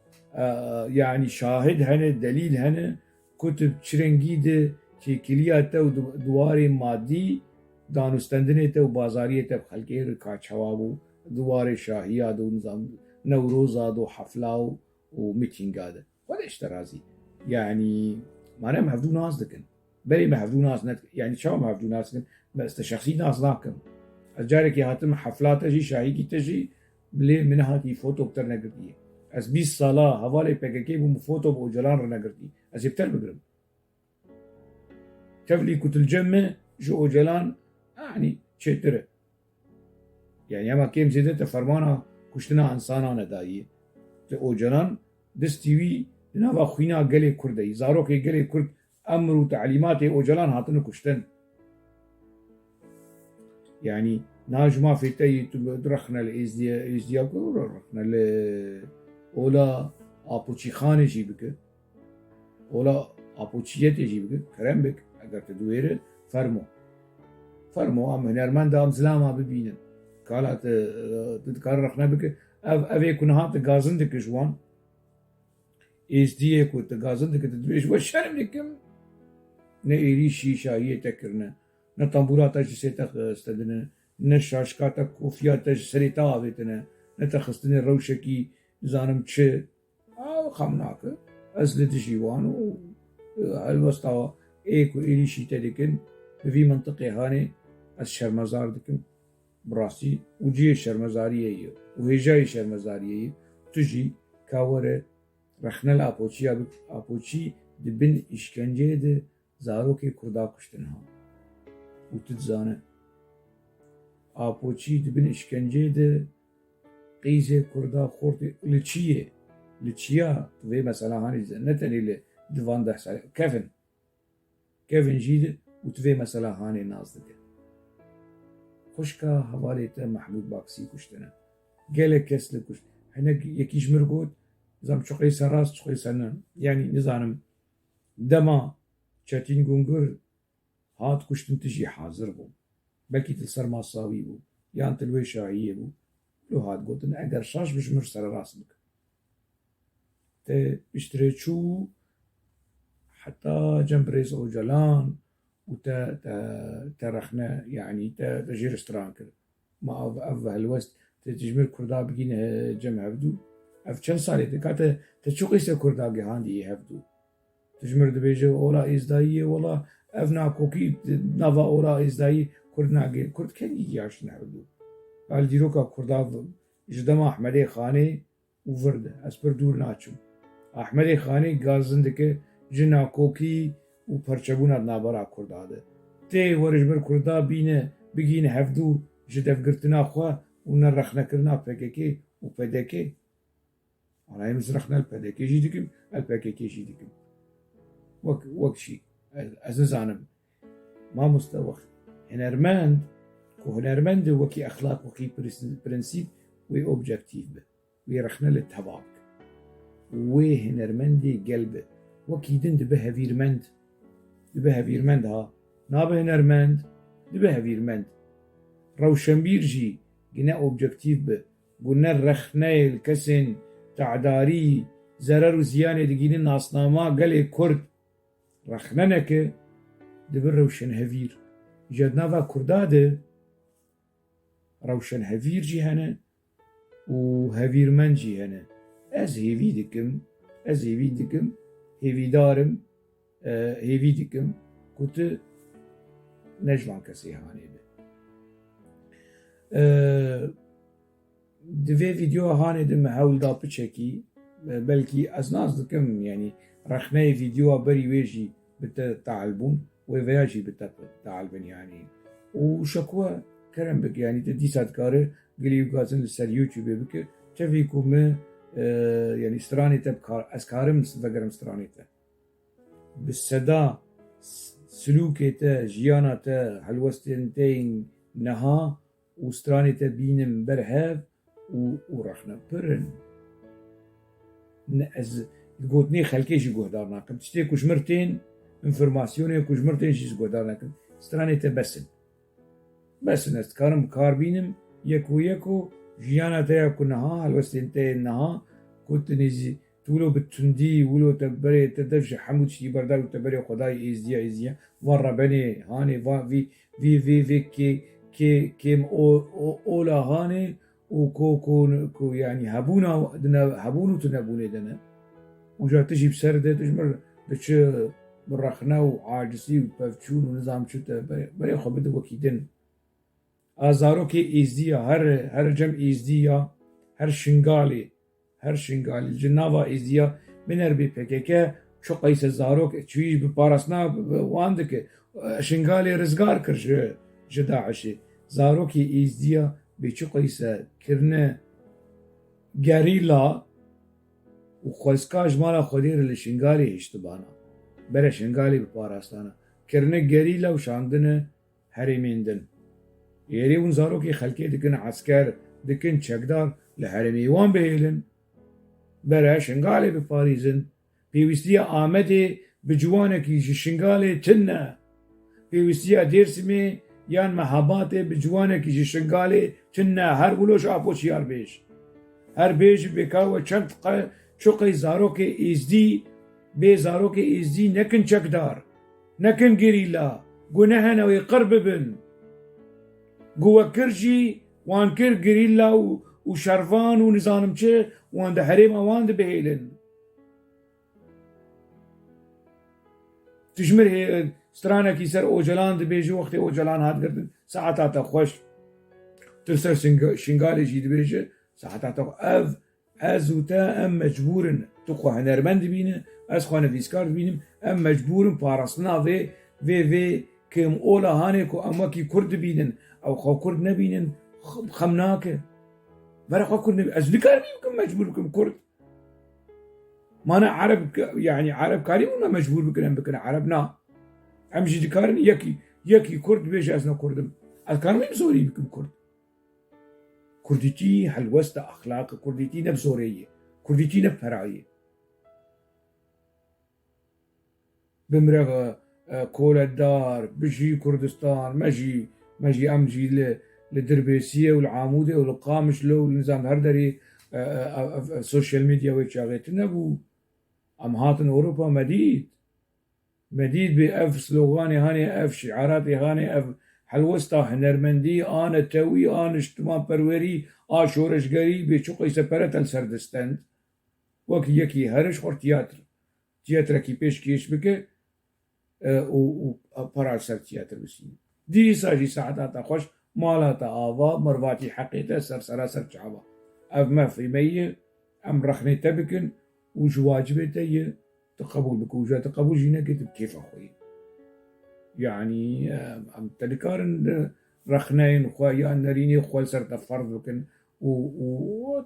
[SPEAKER 1] يعني شاهد هنا دليل هنا كتب شرنجيده كيكلياته ودواري مادي دانستندنيته وبازاريته بخلقي ركاچ هوابو دواري شاهية دو نظام نوروزا دو حفلاو وميتينغاده ولا اشترازي يعني معناه مهفدو ناس دكن بري مهفدو ناس نت يعني شو مهفدو ناس دكن بس شخصي ناس لاكم الجارك يهاتم حفلات تجي شاهي کی تجي بلي منها کی فوتو بتر نگردی از 20 سالا حواله PKK بو فوتو بو جلان رنگردی از بتر بگرم تفلي كنت الجمة جو جلان يعني شتره يعني اما كيم زيدت فرمانا كشتنا انسانا ندايي او جلان دستيوي نافا خوينا قلي كردي زاروكي قلي كرد امر وتعليمات او جلان هاتن كشتن يعني ناجما في تي رخنا الازديا رخنا اولا ابوچي خانه جيبك اولا ابوچيت جيبك كرمبك اگر تدويره فرمو ام هنرمند ام زلاما ببينن قالت تذكر رخنا بك افي كنهات غازندك جوان ازديه كنت غازندك تدويش وشرم لكم نيري شيشايه تكرنا نطنبورات جسيتك استدنا نشاشكاتك كوفيات سريتا بيتنا نتخستن الروشكي زانم تش او خمناك ازلت جيوان و الوسطى ايكو إلي شيتا دكن في منطقة هاني الشرمزار دكن براسي وجي الشرمزارية وهجاي الشرمزارية تجي كاورة رخنا الابوچي ابوچي دبن اشكنجه ده زاروكي كردا كشتنها وتتزانه ابوچي دبن اشكنجه ده قيزه كردا خورت لچيا في مثلا هاني نتني ديفان ده كيفن جيد وتفي مثلا هاني نازدك خوشكا حواليته محمود باكسي كشتنا قالك كسل كشت هناك يكيش مرقود زم چوقي سراس چوقي سنن يعني نزانم دما چتين گونگر هات كشتن تجي حاضر بو بلكي تلسر ماساوي بو يان تلوي شاهية بو لو هات قوتن اگر شاش بشمر سر راس بك ته بشتري چو حتى جنب ريس او جلان ترخنا يعني تجير استرانكر ما اف هالوست تجمير كردا بقين جمع هفدو اف چند سالي تكاته تشوقي سه كردا جهاندي هفدو تجمير دبيجو اولا ازدايي ولا افنا كوكي نافا اولا ازدايي كردنا كرد كان يجيش نعبدو قال ديروكا كردا جدما احمدي خاني وفرد اسبر دور ناچم احمدي خاني غازندك جنا كوكي و پرچبونا نابرا کرداده تی ورج بر کردا بینه بگین هفدو جدف گرتنا خوا و نرخنا کرنا پککی و پدکی أنا مزرخنا البدكي جي دكم البكي جي دكم وك شيء أزاز أنا ما مستوى هنرمند هنرمند وكي أخلاق وكي برنسيب وي أوبجكتيف به وي رخنا للتباك وي هنرمندي قلبه وكي دند بهافيرمند بهافيرمند ها نابه هنرمند بهافيرمند روشنبير جي قلنا أوبجكتيف به قلنا رخنا الكسن تعداري زرر وزيانة دقين ناسناما قلي كرد رخننك دبر روشن هفير جدنافا كرداده روشن هفير جي هنا وهفير من جي هنا از هيفي دكم هيفي دارم هيفي دكم كنت نجلان كسي هاني دوی ویدیو هانه دم هول دا بچکی بلکی از ناز دکم يعني رخنه ویدیو بری ویجی بتا تعلبون و ویاجی بتا تعلبن يعني وشكوى كرم بك يعني تدي سادكاره قليو قازن لسر يوتيوب بك تفيكو ما يعني استراني تبكار اسكارم فقرم استراني تا بالسدا سلوكيتا جياناتا حلوستين نها وستراني تبينم برهاف ورخنا برن از قوتني خلكيش قهدارنا كم تشتي كوش مرتين انفرماسيوني كوش مرتين شيز قهدارنا كم ستراني تبسن بس نستكارم كاربينم يكو جيانا تياكو نها الوستين تين نها كنت نزي تولو بتندي ولو تبري تدفش حمود شي بردار وتبري خداي ازديا ورا بني هاني في كيم اولا هاني وكو يعني هبونو تنبوني دنا وجا تجي بسردة تجمر دش برخنا وعاجزي وبفتشون ونظام شو بري خبد وكيدن آزارو كي إزديا هر جم إزديا هر شنغالي جناوا إزديا من هر بيبكيكا شو قيس زاروك تشويش ببارسنا واندك شنغالي رزقار كرش جداعشي زاروكي إزديا بيشو قيسا كرنا غاريلا وخوزكاج مالا خدير لشنغالي اشتبانا برا شنغالي بباراستانا كرنا غاريلا وشاندنا هرميندن يري ونزاروكي خلكي دكن عسكر دكن چكدار لهرمي وان بهيلن برا شنغالي بباريزن بيوستيا آمدي بجوانكي شنغالي تنا بيوستيا ديرسمي یان محبات بجوانه کی شنگاله چنه هر بلوش آپوش یار بیش هر بیش بکاو چند چوقی زارو که ایزدی به زارو که ایزدی نکن چکدار نکن گریلا گناه نوی قرب بن گوه کرجی وان کر گریلا و شرفان و نظانم چه وان ده حریم وان ده بهیلن تجمر هي سترانا كي سر اوجلان دبيجي وقت اوجلان هاد قردن ساعات خوش ترسر شنغالي جي دبيجي ساعات اف ازوتا ام مجبورن تخو هنرمند بينه از خوانه فيسكار بينم ام مجبورن بارسنا في كم اولا هانيكو اما كي كرد بينن او خو كرد نبينن خمناك برا خو كرد نبي از لكار بيكم مجبور بكم كرد ما أنا عرب يعني عرب كاري ولا مجبور بكنا عربنا أمشي دكارن يكي كرد بيش أزنا كردم الكارمي بزوري بكم كرد كردتي حلوستا أخلاق كردتي نبزورية كردتي نبفرعية بمرغ كول الدار بجي كردستان مجي أمجي لدربيسية والعامودة والقامش لو النظام هردري السوشيال ميديا ويتشاغيت نبو أم هاتن أوروبا مديد بأف سلوغاني هاني أف شعاراتي هاني أف حلوستا هنرمندي آن توي آن اجتماع پروري شورش گري بيچوقي سپرتل سردستند وكي يكي هرش خور تياتر كي پیش كيش بك و پرال سر تياتر بسين دي ساجي ساعتاتا خوش مالاتا آوا مرواتي حقيتا سر چعبا أف ما في مية أم رخني تبكن وجواجبته تقبل بك وجا تقبل جينا كتب كيف أخوي يعني ام تلكارن رخنين خوا يا نريني خوال سرت فرض لكن و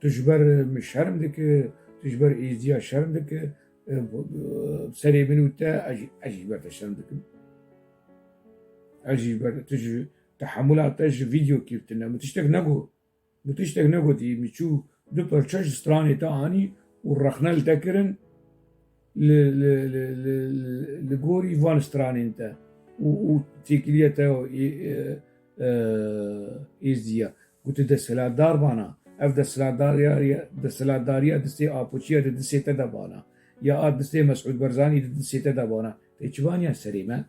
[SPEAKER 1] تجبر مش شرم دك تجبر ايزيا شرم دك سري بنوتا اجي برت شرم دك اجي برت تجي تحملات تج فيديو كيف تنا متشتك نقو دي مشو دو برشاش ستراني تاني والرخنال تكرن لغوري فان ستراني انت وتيكليته ازديا قلت دسلا دار بانا اف دسلا داريا دستي ابوچيا دستي تدبانا يا دستي مسعود برزاني دستي تدبانا تيچبانيا سريمه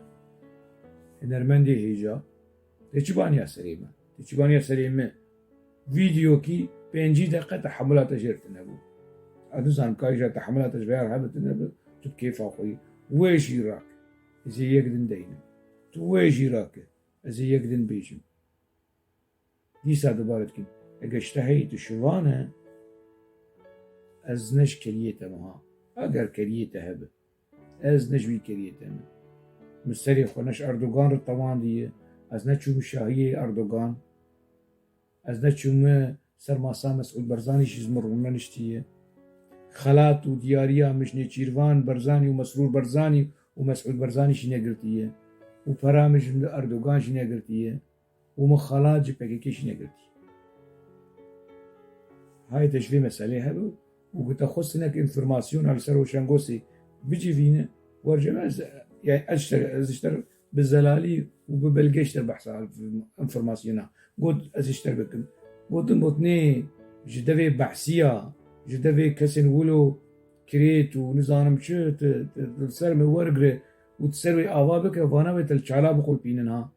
[SPEAKER 1] نرمندي هيجا تيچبانيا سريمه فيديو كي 5 دقيقة تحملات جرت نبو أدوسان كايجا تحملات جبير هذا نبو تب كيف أخوي ويش يراك إذا يقدن دينا تويش يراك إذا يقدن بيجم دي سادة بارتكن أجشتهي تشوفانا أزنش كريته مها أجر كريته هبه أزنش بي كريته مستري خونش أردوغان رطوان دي أزنش شو مشاهية أردوغان از نچوم سرماسا مسعود برزاني شزمرونا نشتيه خلات ودياريا مش نيچيروان برزاني ومسرور برزاني ومسعود برزاني شنو قرتيه وبرامج اردوغان شنو قرتيه ومخالات جبكي شنو قرتيه هاي تشفي مسألة هبو وقلت خصناك انفورماسيون على سر وشنغوسي بيجي فينا ورجع يعني اشتر بالزلالي وببلقيش البحث على انفورماسيونا قلت اشتر بكم قلت بوتني جدوي بحثية جدوي كسن ولو كريت ونظام شو تسر مورقري وتسروي اوابك وانا بتلشعلا بقول بيننا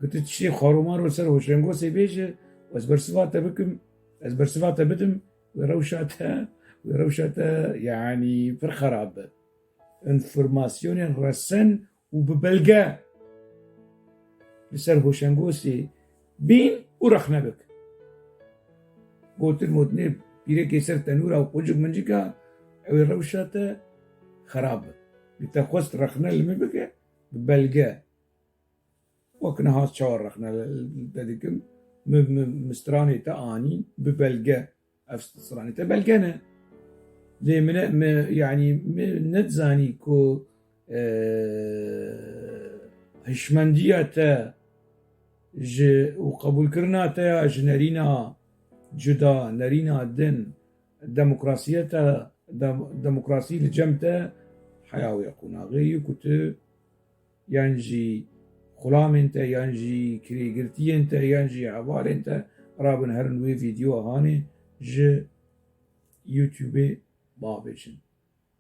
[SPEAKER 1] قلت تشي خارومار وسر وشنغوسي بيجي واسبرسفاتا بكم اسبرسفاتا بدم وروشاتها يعني في الخراب انفورماسيون رسن وببلقى لسر هوشنغوسي بين ورخنا بك قلت المدنب بيرك يسر تنورا وقجب منجيكا وروشاتها خراب بتخوست رخنا اللي بك ببلقى وكنا هاس شاور رخنا بدكم مستراني تاني ببلقى افستراني تبلقنا زي من يعني نتزاني كو هشمندية تا وقبول كرنا تا جنرينا جدا نرينا دن الديمقراطية تا الديمقراطية الجمتا حياوي يكون غير كتو ينجي خلام انت ينجي كريغرتي انت ينجي عبار انت رابن هرن وي فيديو هاني ج يوتيوب بابجن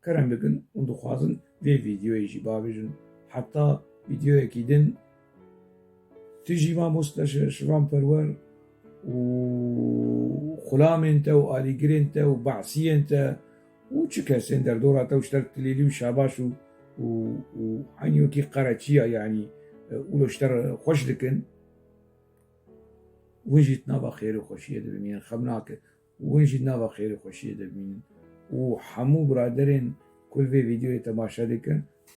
[SPEAKER 1] كرم بكن وندو خوازن في فيديو يجي بابجن حتى فيديو اكيدن تجي ما مستشفى شرام برور وخلام انت وآليجري انت وبعسي انت وشكاسين در دورة واشترت ليلي وشاباش وعنيو كي قراتشيا يعني ولو اشتر خوش لكن وين جيت نابا خير وخوشية دبمين خبناك وين جيت نابا خير وخوشية دبمين وحمو برادرين كل في فيديو تماشا دكن